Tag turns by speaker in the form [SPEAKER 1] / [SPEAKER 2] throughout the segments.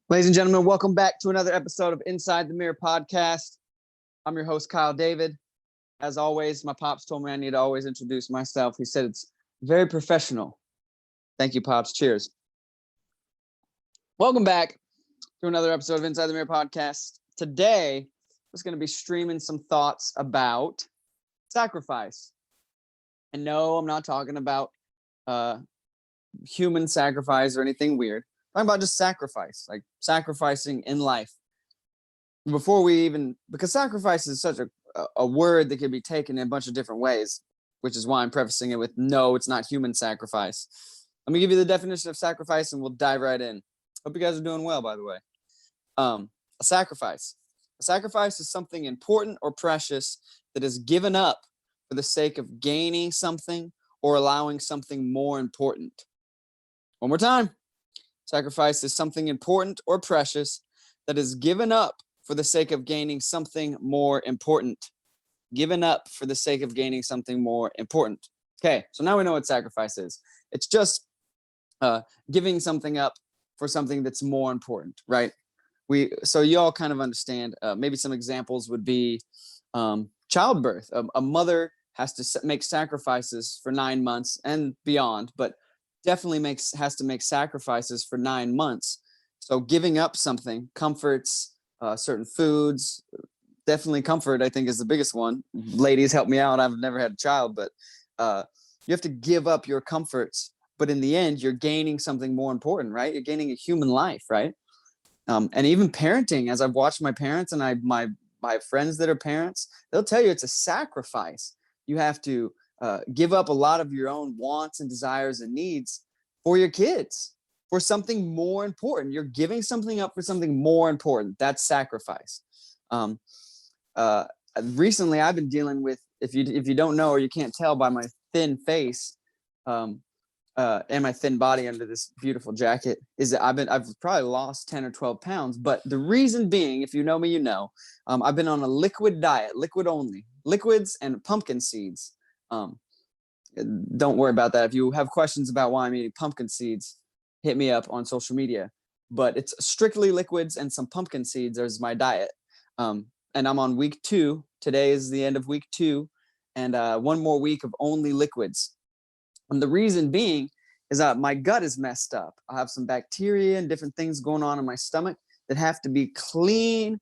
[SPEAKER 1] Ladies and gentlemen, welcome back to another episode of Inside the Mirror podcast. I'm your host, Kyle David. As always, my pops told me I need to always introduce myself. He said it's very professional. Thank you, Pops. Cheers. Welcome back to another episode of Inside the Mirror podcast. Today, I'm just going to be streaming some thoughts about sacrifice. And no, I'm not talking about human sacrifice or anything weird. I'm talking about just sacrifice, like sacrificing in life. Because sacrifice is such a word that can be taken in a bunch of different ways, which is why I'm prefacing it with no, it's not human sacrifice. Let me give you the definition of sacrifice and we'll dive right in. Hope you guys are doing well, by the way. A sacrifice. A sacrifice is something important or precious that is given up for the sake of gaining something or allowing something more important. One more time. Sacrifice is something important or precious that is given up for the sake of gaining something more important. Given up for the sake of gaining something more important. Okay, so now we know what sacrifice is. It's just giving something up for something that's more important, right? So you all kind of understand. Maybe some examples would be childbirth. A mother has to make sacrifices for 9 months and beyond, but definitely has to make sacrifices for 9 months. So giving up something, comforts, certain foods, definitely comfort, I think, is the biggest one. Ladies, help me out. I've never had a child, but you have to give up your comforts. But in the end, you're gaining something more important, right? You're gaining a human life, right? And even parenting, as I've watched my parents and my friends that are parents, they'll tell you it's a sacrifice. You have to give up a lot of your own wants and desires and needs for your kids, for something more important. You're giving something up for something more important. That's sacrifice. Recently, I've been dealing with, if you don't know or you can't tell by my thin face and my thin body under this beautiful jacket, is that I've probably lost 10 or 12 pounds. But the reason being, if you know me, you know, I've been on a liquid diet, liquid only, liquids and pumpkin seeds. Don't worry about that. If you have questions about why I'm eating pumpkin seeds, hit me up on social media. But it's strictly liquids and some pumpkin seeds as my diet. And I'm on week 2. Today is the end of week 2, and one more week of only liquids. And the reason being is that my gut is messed up. I have some bacteria and different things going on in my stomach that have to be cleaned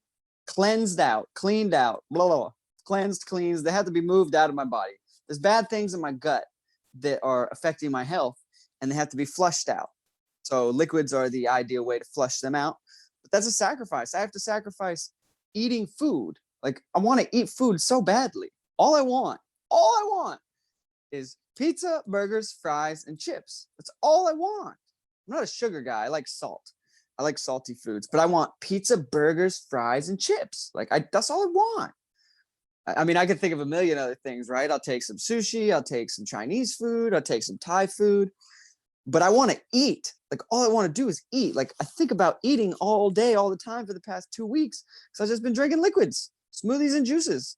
[SPEAKER 1] out, blah, blah, blah. Cleansed. They have to be moved out of my body. There's bad things in my gut that are affecting my health, and they have to be flushed out. So liquids are the ideal way to flush them out. But that's a sacrifice. I have to sacrifice eating food. Like, I want to eat food so badly. All I want is pizza, burgers, fries, and chips. That's all I want. I'm not a sugar guy. I like salt. I like salty foods, but I want pizza, burgers, fries, and chips. That's all I want. I mean, I could think of a million other things, right? I'll take some sushi. I'll take some Chinese food. I'll take some Thai food. But I want to eat. Like, all I want to do is eat. Like, I think about eating all day, all the time for the past 2 weeks because I've just been drinking liquids, smoothies, and juices.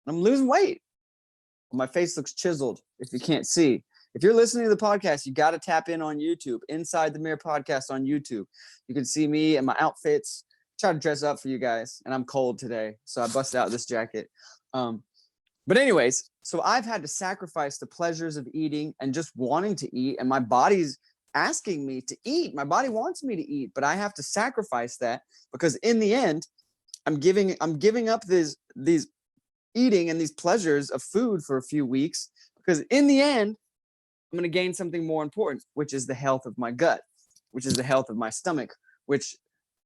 [SPEAKER 1] I'm losing weight. My face looks chiseled if you can't see. If you're listening to the podcast, you got to tap in on YouTube, Inside the Mirror podcast on YouTube. You can see me and my outfits. Try to dress up for you guys, and I'm cold today, so I busted out this jacket. But anyways, so I've had to sacrifice the pleasures of eating and just wanting to eat, and my body's asking me to eat. My body wants me to eat, but I have to sacrifice that because in the end, I'm giving up these eating and these pleasures of food for a few weeks because in the end, I'm going to gain something more important, which is the health of my gut, which is the health of my stomach, which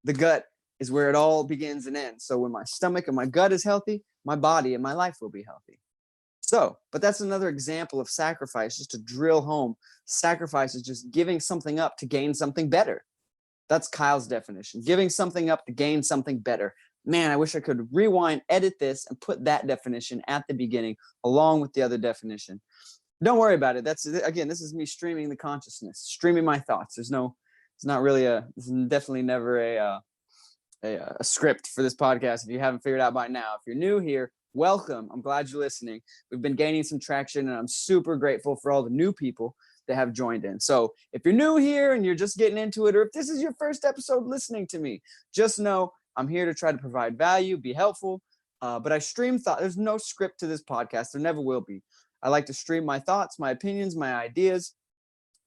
[SPEAKER 1] the gut is where it all begins and ends. So when my stomach and my gut is healthy, my body and my life will be healthy. So, but that's another example of sacrifice, just to drill home. Sacrifice is just giving something up to gain something better. That's Kyle's definition, giving something up to gain something better. Man, I wish I could rewind, edit this, and put that definition at the beginning along with the other definition. Don't worry about it. This is me streaming the consciousness, streaming my thoughts. This is definitely never a script for this podcast. If you haven't figured out by now, if you're new here, welcome. I'm glad you're listening. We've been gaining some traction, and I'm super grateful for all the new people that have joined in. So if you're new here and you're just getting into it, or if this is your first episode listening to me, just know I'm here to try to provide value, be helpful. But I stream thought. There's no script to this podcast. There never will be. I like to stream my thoughts, my opinions, my ideas,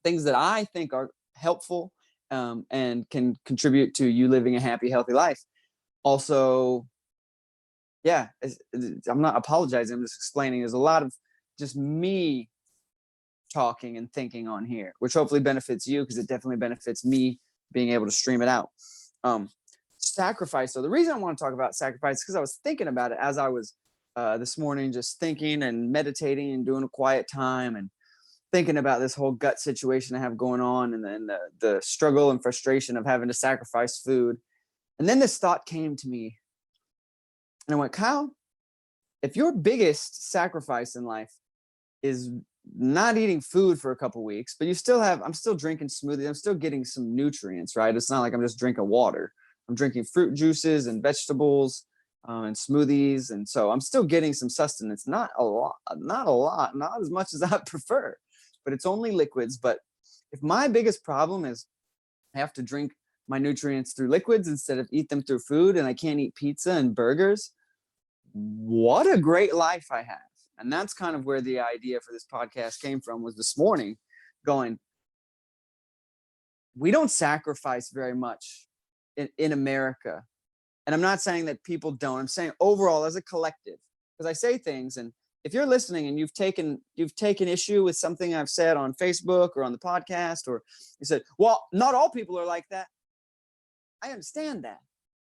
[SPEAKER 1] things that I think are helpful and can contribute to you living a happy, healthy life. Also, yeah, I'm not apologizing. I'm just explaining. There's a lot of just me talking and thinking on here, which hopefully benefits you because it definitely benefits me being able to stream it out. Sacrifice. So the reason I want to talk about sacrifice is because I was thinking about it as I was this morning, just thinking and meditating and doing a quiet time and thinking about this whole gut situation I have going on, and then the struggle and frustration of having to sacrifice food. And then this thought came to me, and I went, Kyle, if your biggest sacrifice in life is not eating food for a couple weeks, but I'm still drinking smoothies, I'm still getting some nutrients, right? It's not like I'm just drinking water. I'm drinking fruit juices and vegetables and smoothies. And so I'm still getting some sustenance, not a lot, not as much as I prefer, but it's only liquids. But if my biggest problem is I have to drink my nutrients through liquids instead of eat them through food, and I can't eat pizza and burgers, what a great life I have. And that's kind of where the idea for this podcast came from, was this morning going, we don't sacrifice very much in America. And I'm not saying that people don't. I'm saying overall as a collective, because I say things, and if you're listening and you've taken issue with something I've said on Facebook or on the podcast, or you said, well, not all people are like that. I understand that,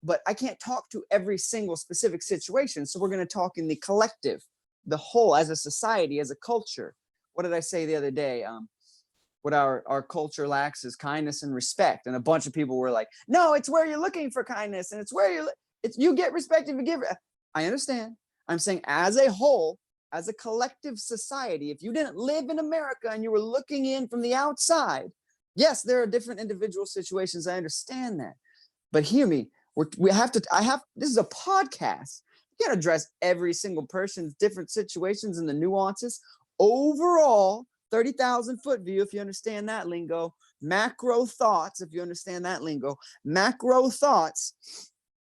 [SPEAKER 1] but I can't talk to every single specific situation. So we're going to talk in the collective, the whole, as a society, as a culture. What did I say the other day? What our culture lacks is kindness and respect. And a bunch of people were like, no, it's where you're looking for kindness, and it's where you get respect if you give it. I understand. I'm saying as a whole, as a collective society, if you didn't live in America and you were looking in from the outside, yes, there are different individual situations. I understand that. But hear me, this is a podcast. You can't address every single person's different situations and the nuances. Overall, 30,000 foot view, if you understand that lingo. Macro thoughts, if you understand that lingo. Macro thoughts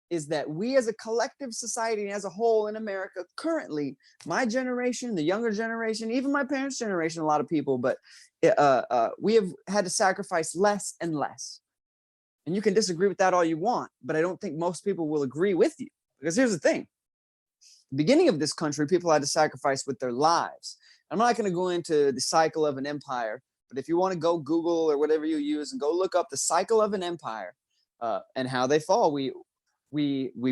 [SPEAKER 1] is that we as a collective society and as a whole in America currently, my generation, the younger generation, even my parents' generation, a lot of people, but we have had to sacrifice less and less. And you can disagree with that all you want, but I don't think most people will agree with you. Because here's the thing. The beginning of this country, people had to sacrifice with their lives. I'm not going to go into the cycle of an empire, but if you want to go Google or whatever you use and go look up the cycle of an empire and how they fall, we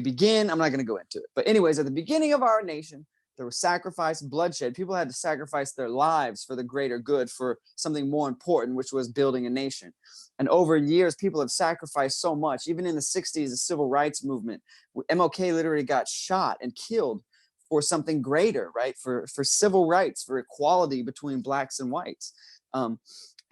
[SPEAKER 1] begin. I'm not going to go into it. But anyways, at the beginning of our nation, there was sacrifice, bloodshed. People had to sacrifice their lives for the greater good, for something more important, which was building a nation. And over years, people have sacrificed so much. Even in the 60s, the civil rights movement, MLK literally got shot and killed for something greater, right? For civil rights, for equality between blacks and whites. And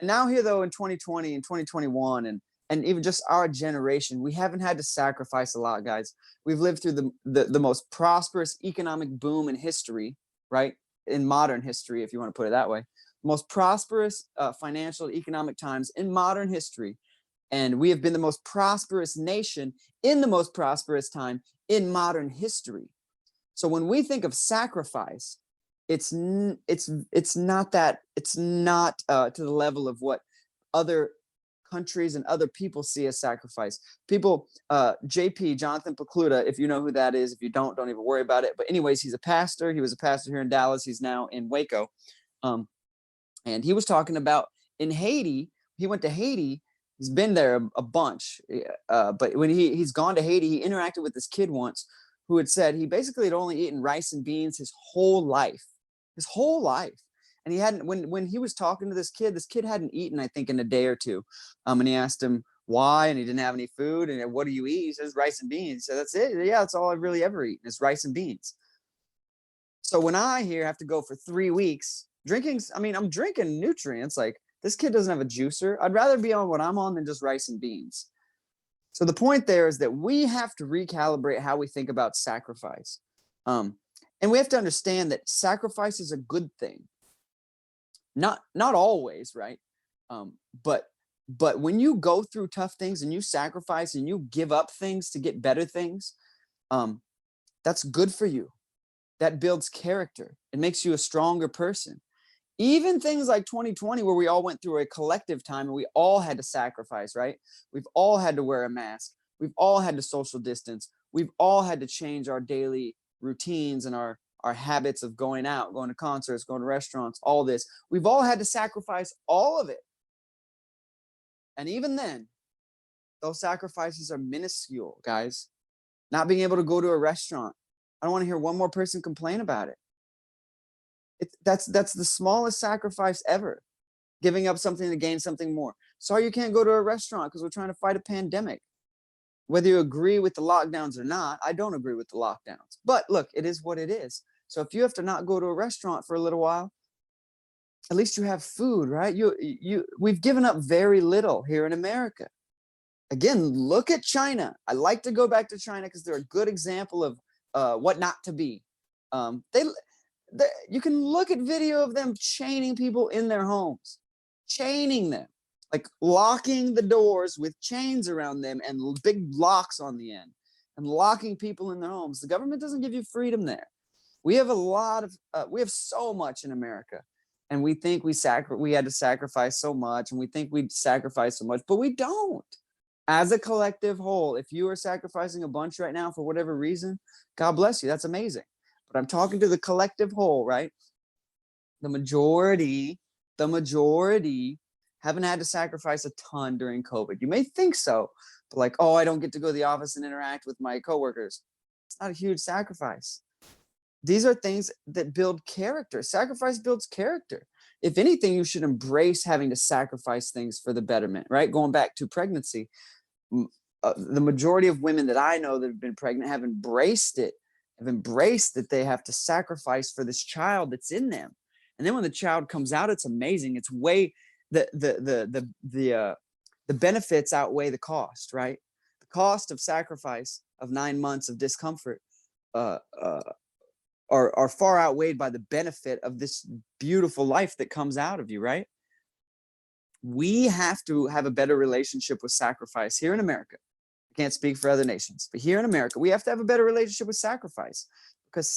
[SPEAKER 1] now here, though, in 2020 and 2021, and even just our generation, we haven't had to sacrifice a lot, guys. We've lived through the most prosperous economic boom in history, right? In modern history, if you want to put it that way. Most prosperous financial economic times in modern history. And we have been the most prosperous nation in the most prosperous time in modern history. So when we think of sacrifice, it's not to the level of what other countries and other people see as sacrifice. People, JP, Jonathan Pokluda, if you know who that is, if you don't even worry about it. But anyways, he's a pastor. He was a pastor here in Dallas. He's now in Waco. And he was talking about in Haiti, he went to Haiti. He's been there a bunch. But when he's gone to Haiti, he interacted with this kid once who had said he basically had only eaten rice and beans his whole life. And he hadn't, when he was talking to this kid hadn't eaten, I think, in a day or two. And he asked him why, and he didn't have any food. And what do you eat? He says, rice and beans. He said, that's it. Yeah, that's all I've really ever eaten is rice and beans. So when I here have to go for 3 weeks drinking, I'm drinking nutrients. Like, this kid doesn't have a juicer. I'd rather be on what I'm on than just rice and beans. So the point there is that we have to recalibrate how we think about sacrifice. And we have to understand that sacrifice is a good thing. Not always, right? Um, but but when you go through tough things and you sacrifice and you give up things to get better things, um, that's good for you. That builds character. It makes you a stronger person. Even things like 2020, where we all went through a collective time and we all had to sacrifice, right? We've all had to wear a mask. We've all had to social distance. We've all had to change our daily routines and our habits of going out, going to concerts, going to restaurants, all this. We've all had to sacrifice all of it. And even then, those sacrifices are minuscule, guys. Not being able to go to a restaurant. I don't want to hear one more person complain about it. That's the smallest sacrifice ever. Giving up something to gain something more. Sorry you can't go to a restaurant because we're trying to fight a pandemic. Whether you agree with the lockdowns or not, I don't agree with the lockdowns. But look, it is what it is. So if you have to not go to a restaurant for a little while, at least you have food, right? We've given up very little here in America. Again, look at China. I like to go back to China because they're a good example of what not to be. They you can look at video of them chaining people in their homes, chaining them, like locking the doors with chains around them and big locks on the end, and locking people in their homes. The government doesn't give you freedom there. We have we have so much in America, and we think we had to sacrifice so much, and we think we'd sacrifice so much, but we don't. As a collective whole, if you are sacrificing a bunch right now for whatever reason, God bless you. That's amazing. But I'm talking to the collective whole, right? The majority haven't had to sacrifice a ton during COVID. You may think so, but like, oh, I don't get to go to the office and interact with my coworkers. It's not a huge sacrifice. These are things that build character. Sacrifice builds character. If anything, you should embrace having to sacrifice things for the betterment, right? Going back to pregnancy, the majority of women that I know that have been pregnant have embraced it, that they have to sacrifice for this child that's in them. And then when the child comes out, it's amazing. It's way the benefits outweigh the cost, right? The cost of sacrifice of 9 months of discomfort are far outweighed by the benefit of this beautiful life that comes out of you, right? We have to have a better relationship with sacrifice here in America. I can't speak for other nations, but here in America, we have to have a better relationship with sacrifice, because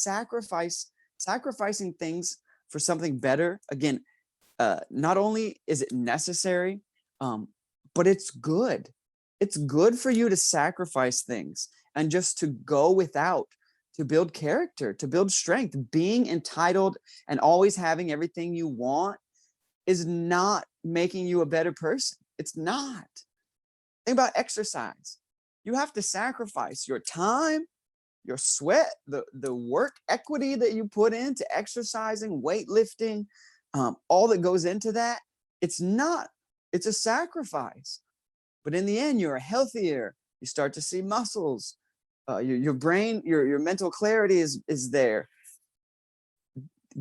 [SPEAKER 1] sacrificing things for something better, again, not only is it necessary, but it's good. It's good for you to sacrifice things and just to go without, to build character, to build strength. Being entitled and always having everything you want is not making you a better person. It's not. Think about exercise. You have to sacrifice your time, your sweat, the work equity that you put into exercising, weightlifting, all that goes into that. It's a sacrifice. But in the end, you're healthier. You start to see muscles. Your brain, your mental clarity is there.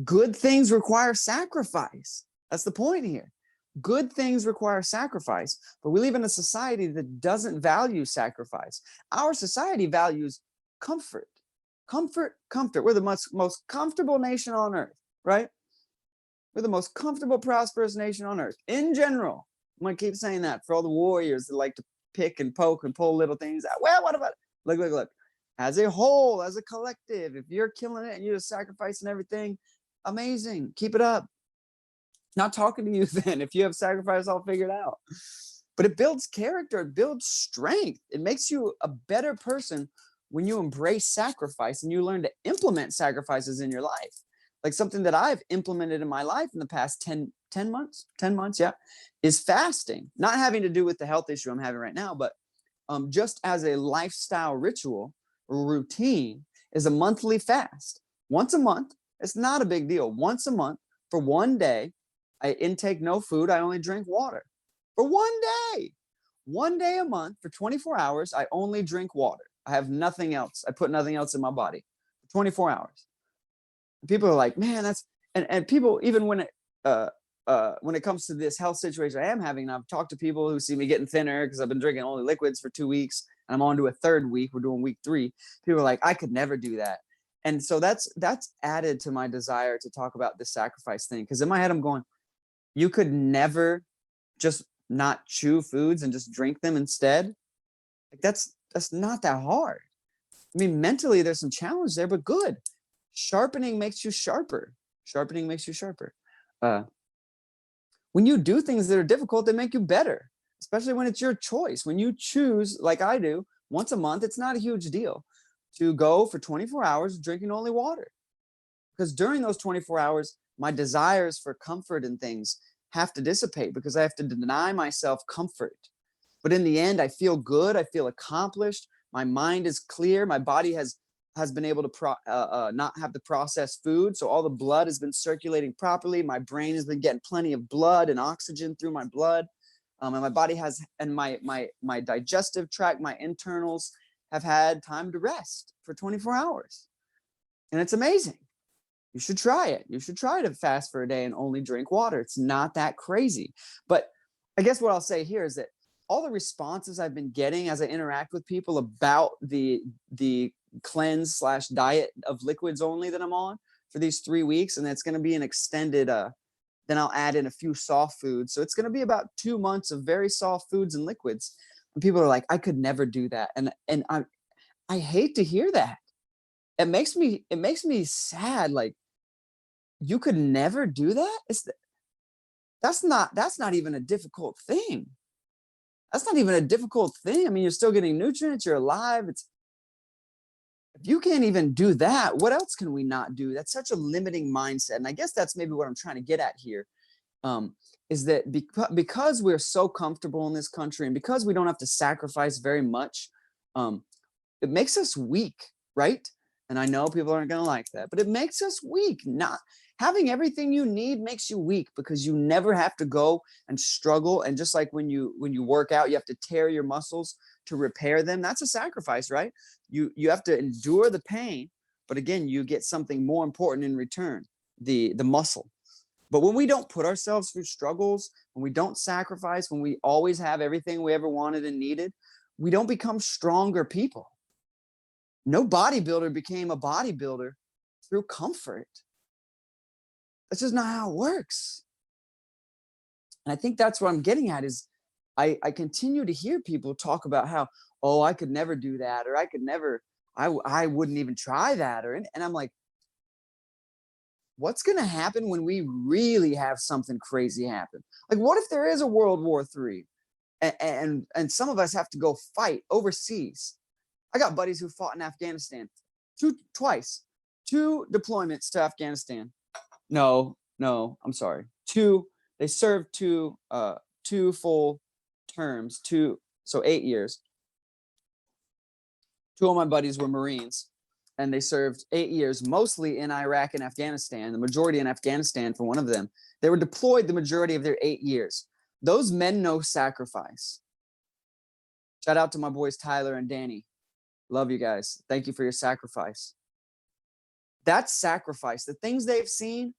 [SPEAKER 1] Good things require sacrifice. That's the point here. Good things require sacrifice, but we live in a society that doesn't value sacrifice. Our society values comfort, comfort, comfort. We're the most comfortable nation on earth, right? We're the most comfortable, prosperous nation on earth in general. I'm going to keep saying that for all the warriors that like to pick and poke and pull little things out. Well, what about it? Look. As a whole, as a collective, if you're killing it and you're sacrificing everything, amazing. Keep it up. Not talking to you then. If you have sacrifice all figured out. But it builds character. It builds strength. It makes you a better person when you embrace sacrifice and you learn to implement sacrifices in your life. Like something that I've implemented in my life in the past 10 months, yeah, is fasting. Not having to do with the health issue I'm having right now, but just as a lifestyle ritual or routine is a monthly fast. Once a month. It's not a big deal. Once a month for 1 day, I intake no food. I only drink water for 1 day. 1 day a month for 24 hours. I only drink water. I have nothing else. I put nothing else in my body for 24 hours. And people are like, man, that's, and people, even when it comes to this health situation I am having, and I've talked to people who see me getting thinner because I've been drinking only liquids for 2 weeks and I'm on to a third week. We're doing week 3. People are like, I could never do that. And so that's added to my desire to talk about this sacrifice thing. Because in my head, I'm going, you could never just not chew foods and just drink them instead. Like that's not that hard. I mean, mentally there's some challenge there, but good. Sharpening makes you sharper. Sharpening makes you sharper. When you do things that are difficult, they make you better, especially when it's your choice. When you choose, like I do, once a month, it's not a huge deal to go for 24 hours drinking only water. Because during those 24 hours, my desires for comfort and things have to dissipate because I have to deny myself comfort. But in the end, I feel good. I feel accomplished. My mind is clear. My body has been able to not have to process food. So all the blood has been circulating properly. My brain has been getting plenty of blood and oxygen through my blood. And my body has, and my digestive tract, my internals have had time to rest for 24 hours. And it's amazing. You should try it. You should try to fast for a day and only drink water. It's not that crazy. But I guess what I'll say here is that all the responses I've been getting as I interact with people about the cleanse / diet of liquids only that I'm on for these 3 weeks, and it's going to be an extended, then I'll add in a few soft foods. So it's going to be about 2 months of very soft foods and liquids. And people are like, I could never do that. And I hate to hear that. It makes me sad. Like, you could never do that? That's not even a difficult thing. That's not even a difficult thing. I mean, you're still getting nutrients, you're alive. If you can't even do that, what else can we not do? That's such a limiting mindset. And I guess that's maybe what I'm trying to get at here, is that because we're so comfortable in this country and because we don't have to sacrifice very much, it makes us weak, right? And I know people aren't going to like that, but it makes us weak. Not having everything you need makes you weak because you never have to go and struggle. And just like when you work out, you have to tear your muscles to repair them. That's a sacrifice, right? You have to endure the pain, but again, you get something more important in return, the muscle. But when we don't put ourselves through struggles, when we don't sacrifice, when we always have everything we ever wanted and needed, we don't become stronger people. No bodybuilder became a bodybuilder through comfort. That's just not how it works. And I think that's what I'm getting at is I continue to hear people talk about how, oh, I could never do that, or I wouldn't even try that. And I'm like, what's going to happen when we really have something crazy happen? Like, what if there is a World War III and some of us have to go fight overseas? I got buddies who fought in Afghanistan twice, 2 deployments to Afghanistan. No, I'm sorry. They served 2 full terms, so 8 years. 2 of my buddies were Marines, and they served 8 years, mostly in Iraq and Afghanistan, the majority in Afghanistan for one of them. They were deployed the majority of their 8 years. Those men know sacrifice. Shout out to my boys Tyler and Danny. Love you guys. Thank you for your sacrifice. That's sacrifice. The things they've seen,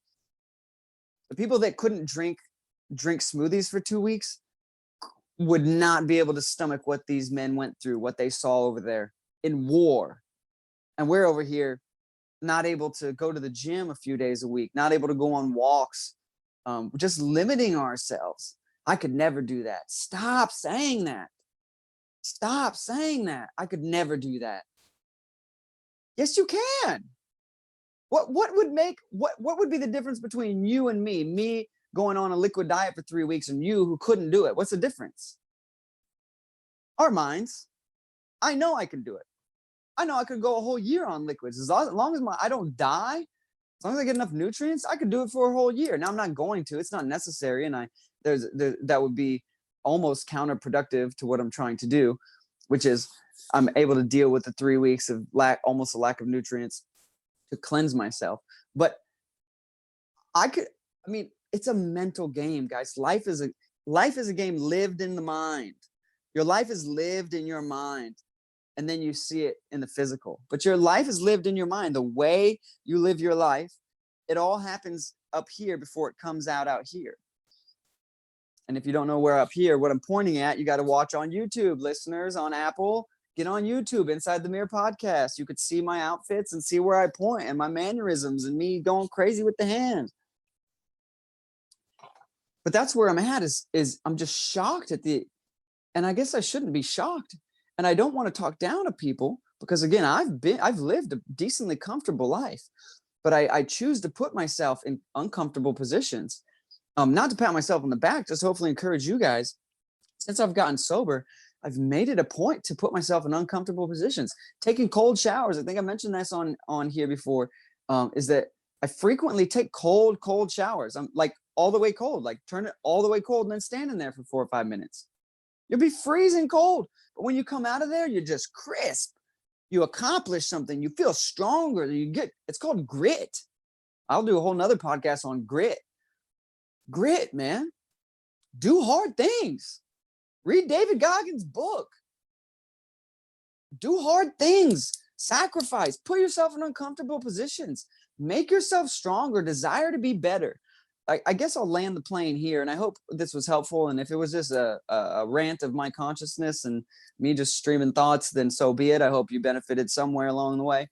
[SPEAKER 1] the people that couldn't drink smoothies for 2 weeks would not be able to stomach what these men went through, what they saw over there in war. And we're over here not able to go to the gym a few days a week, not able to go on walks, just limiting ourselves. I could never do that. Stop saying that. Stop saying that. I could never do that. Yes, you can. What would be the difference between you and me going on a liquid diet for 3 weeks and you who couldn't do it? What's the difference? Our minds. I know I can do it. I know I could go a whole year on liquids. As long as I don't die, as long as I get enough nutrients, I could do it for a whole year. Now I'm not going to. It's not necessary, and that would be almost counterproductive to what I'm trying to do, which is I'm able to deal with the 3 weeks of almost a lack of nutrients to cleanse myself. But it's a mental game, guys. Life is a game lived in the mind. Your life is lived in your mind, and then you see it in the physical. But your life is lived in your mind. The way you live your life, it all happens up here before it comes out here. And if you don't know where up here, what I'm pointing at, you got to watch on YouTube, listeners, on Apple. Get on YouTube, Inside the Mirror podcast. You could see my outfits and see where I point and my mannerisms and me going crazy with the hands. But that's where I'm at is I'm just shocked at and I guess I shouldn't be shocked. And I don't want to talk down to people because again, I've lived a decently comfortable life, but I choose to put myself in uncomfortable positions. Not to pat myself on the back, just hopefully encourage you guys. Since I've gotten sober, I've made it a point to put myself in uncomfortable positions. Taking cold showers, I think I mentioned this on here before, is that I frequently take cold showers. I'm like all the way cold, like turn it all the way cold and then standing there for 4 or 5 minutes. You'll be freezing cold, but when you come out of there, you're just crisp. You accomplish something. You feel stronger. It's called grit. I'll do a whole nother podcast on grit. Grit, man. Do hard things. Read David Goggins' book. Do hard things. Sacrifice. Put yourself in uncomfortable positions. Make yourself stronger. Desire to be better. I guess I'll land the plane here, and I hope this was helpful. And if it was just a rant of my consciousness and me just streaming thoughts, then so be it. I hope you benefited somewhere along the way.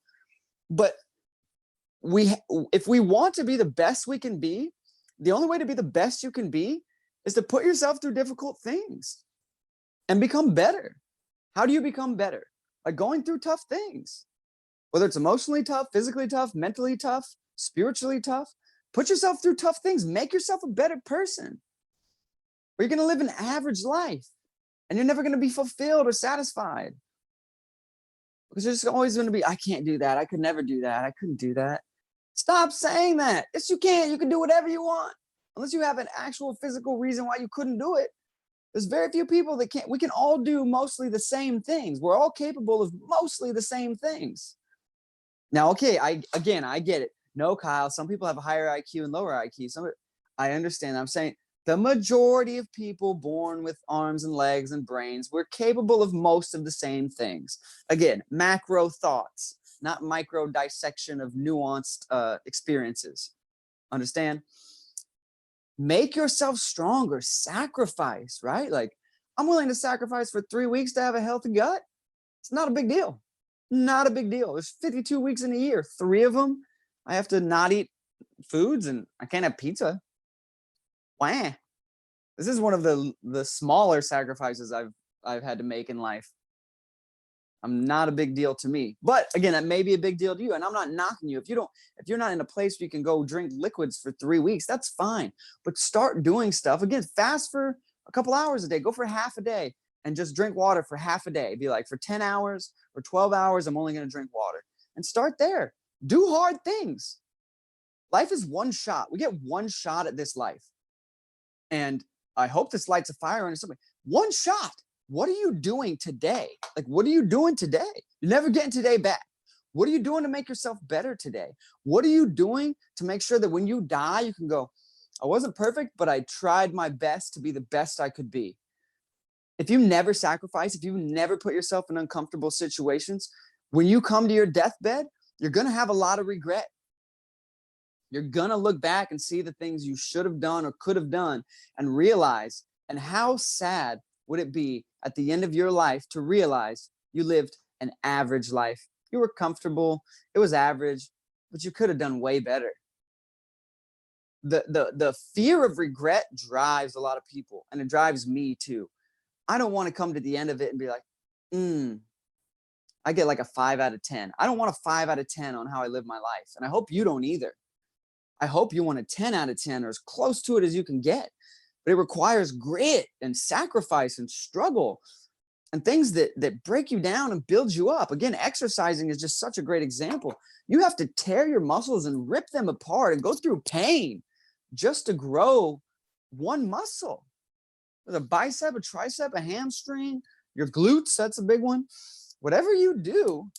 [SPEAKER 1] But if we want to be the best we can be, the only way to be the best you can be is to put yourself through difficult things and become better. How do you become better? By going through tough things, whether it's emotionally tough, physically tough, mentally tough, spiritually tough. Put yourself through tough things. Make yourself a better person. Or you're going to live an average life and you're never going to be fulfilled or satisfied. Because you're just always going to be, I can't do that. I could never do that. I couldn't do that. Stop saying that. Yes, you can. You can do whatever you want. Unless you have an actual physical reason why you couldn't do it. There's very few people that can't. We can all do mostly the same things. We're all capable of mostly the same things. Now, okay, I get it. No, Kyle, some people have a higher IQ and lower IQ. I understand. I'm saying the majority of people born with arms and legs and brains, we're capable of most of the same things. Again, macro thoughts, not micro dissection of nuanced experiences. Understand? Make yourself stronger. Sacrifice, right? Like, I'm willing to sacrifice for 3 weeks to have a healthy gut. It's not a big deal. Not a big deal. There's 52 weeks in a year. 3 of them, I have to not eat foods and I can't have pizza. Wah. This is one of the smaller sacrifices I've had to make in life. I'm not a big deal to me. But again, that may be a big deal to you. And I'm not knocking you. If you're not in a place where you can go drink liquids for 3 weeks, that's fine. But start doing stuff. Again, fast for a couple hours a day. Go for half a day and just drink water for half a day. Be like, for 10 hours or 12 hours, I'm only going to drink water. And start there. Do hard things. Life is one shot. We get one shot at this life. And I hope this lights a fire under somebody. One shot. What are you doing today? Like, what are you doing today? You're never getting today back. What are you doing to make yourself better today? What are you doing to make sure that when you die, you can go, I wasn't perfect, but I tried my best to be the best I could be. If you never sacrifice, if you never put yourself in uncomfortable situations, when you come to your deathbed, you're going to have a lot of regret. You're going to look back and see the things you should have done or could have done and realize, and how sad would it be at the end of your life to realize you lived an average life. You were comfortable. It was average, but you could have done way better. The fear of regret drives a lot of people, and it drives me too. I don't want to come to the end of it and be like, I get like a 5 out of 10. I don't want a 5 out of 10 on how I live my life. And I hope you don't either. I hope you want a 10 out of 10 or as close to it as you can get. But it requires grit and sacrifice and struggle and things that break you down and build you up. Again, exercising is just such a great example. You have to tear your muscles and rip them apart and go through pain just to grow one muscle. There's a bicep, a tricep, a hamstring, your glutes, that's a big one. Whatever you do,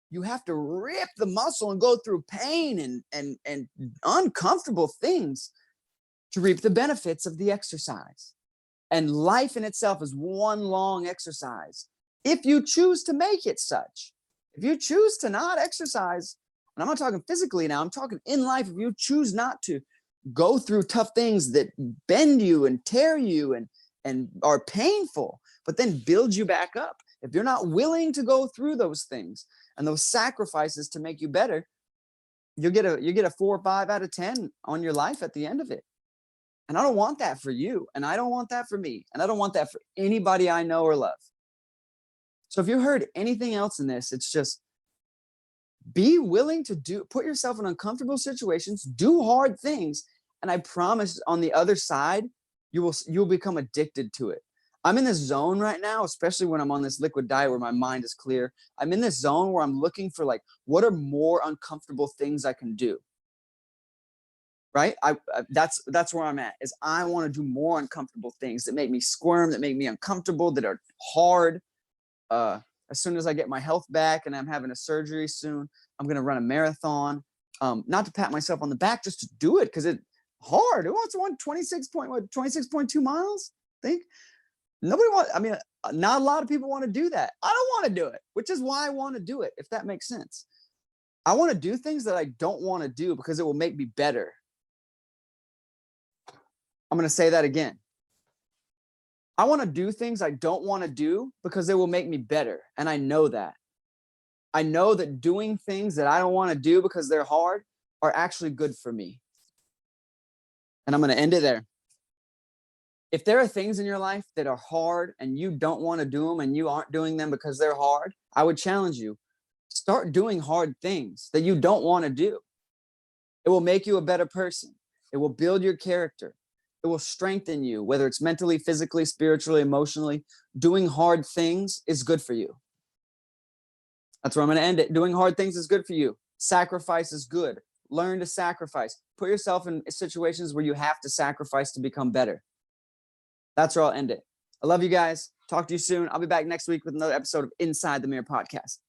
[SPEAKER 1] you have to rip the muscle and go through pain and uncomfortable things to reap the benefits of the exercise. And life in itself is one long exercise. If you choose to make it such, if you choose to not exercise, and I'm not talking physically now, I'm talking in life, if you choose not to go through tough things that bend you and tear you and are painful, but then build you back up. If you're not willing to go through those things and those sacrifices to make you better, you get a 4 or 5 out of 10 on your life at the end of it. And I don't want that for you. And I don't want that for me. And I don't want that for anybody I know or love. So if you heard anything else in this, it's just be willing to put yourself in uncomfortable situations, do hard things. And I promise on the other side, you'll become addicted to it. I'm in this zone right now, especially when I'm on this liquid diet where my mind is clear. I'm in this zone where I'm looking for like, what are more uncomfortable things I can do? Right? That's where I'm at, is I want to do more uncomfortable things that make me squirm, that make me uncomfortable, that are hard. As soon as I get my health back, and I'm having a surgery soon, I'm going to run a marathon. Not to pat myself on the back, just to do it, because it's hard. Who wants to run 26.2 miles? I think nobody wants. I mean, not a lot of people want to do that. I don't want to do it, which is why I want to do it, if that makes sense. I want to do things that I don't want to do because it will make me better. I'm going to say that again. I want to do things I don't want to do because they will make me better. And I know that. I know that doing things that I don't want to do because they're hard are actually good for me. And I'm going to end it there. If there are things in your life that are hard and you don't want to do them and you aren't doing them because they're hard, I would challenge you. Start doing hard things that you don't want to do. It will make you a better person. It will build your character. It will strengthen you, whether it's mentally, physically, spiritually, emotionally. Doing hard things is good for you. That's where I'm going to end it. Doing hard things is good for you. Sacrifice is good. Learn to sacrifice. Put yourself in situations where you have to sacrifice to become better. That's where I'll end it. I love you guys. Talk to you soon. I'll be back next week with another episode of Inside the Mirror podcast.